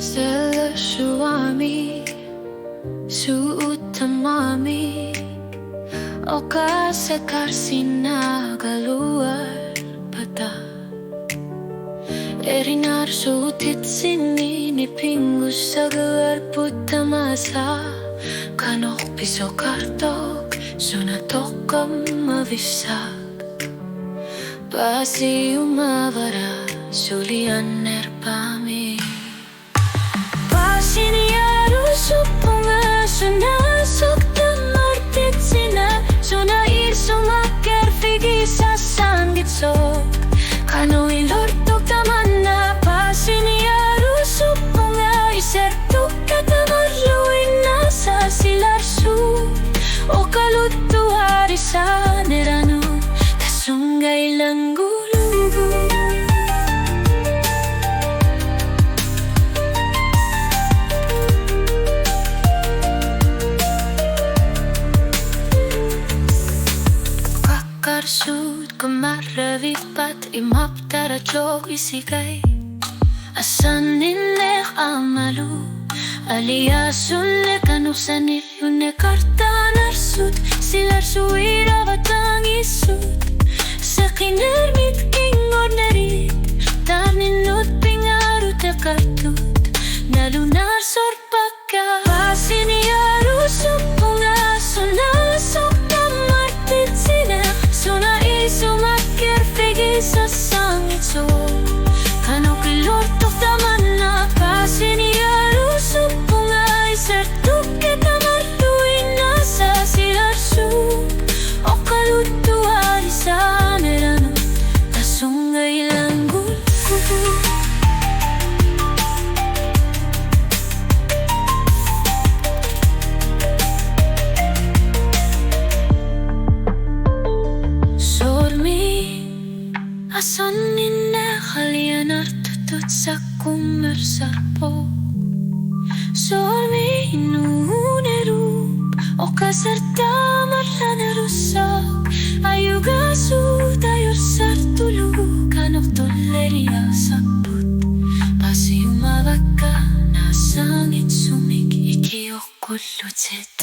Sillä suami suutamami oka sekarsina keluar peta erinar suutit sini ni pingus sagelar puta masa kanok piso kartok sunatokam mavisak pasi umavara sulian nerpami pasini arusupunga sunasok tamartit sina suna isumaker figisa sanggitsok kano ilortok tamanna pasini arusupunga isertuk katamaruin nasa silarsu o kaluttu arisaneranu tasungai langgulugu karsut kemarrevipat imap tarajok isigay asanin amalu aliasun lekanusanil une kartanarsut silarsu irabatangisut sakinermit kingornerit tarninut pingaru tekartut nalunar sorpaka pasini arusuk pungasun nasok tamartit sina suna isumaker figisa sanggitsok kano kilortok tamanna pasini arusuk punga isertuk ketamaruin nasa silarsu o kaluttu arisaneranu tasungai langgulugu asaninne kalian artutut sakumersarpo sormi nunerup oka serta marlanerusak ayugasut ayor sartulu kanok toleria saput pasi umabaka nasangit sumik ikiok kullutet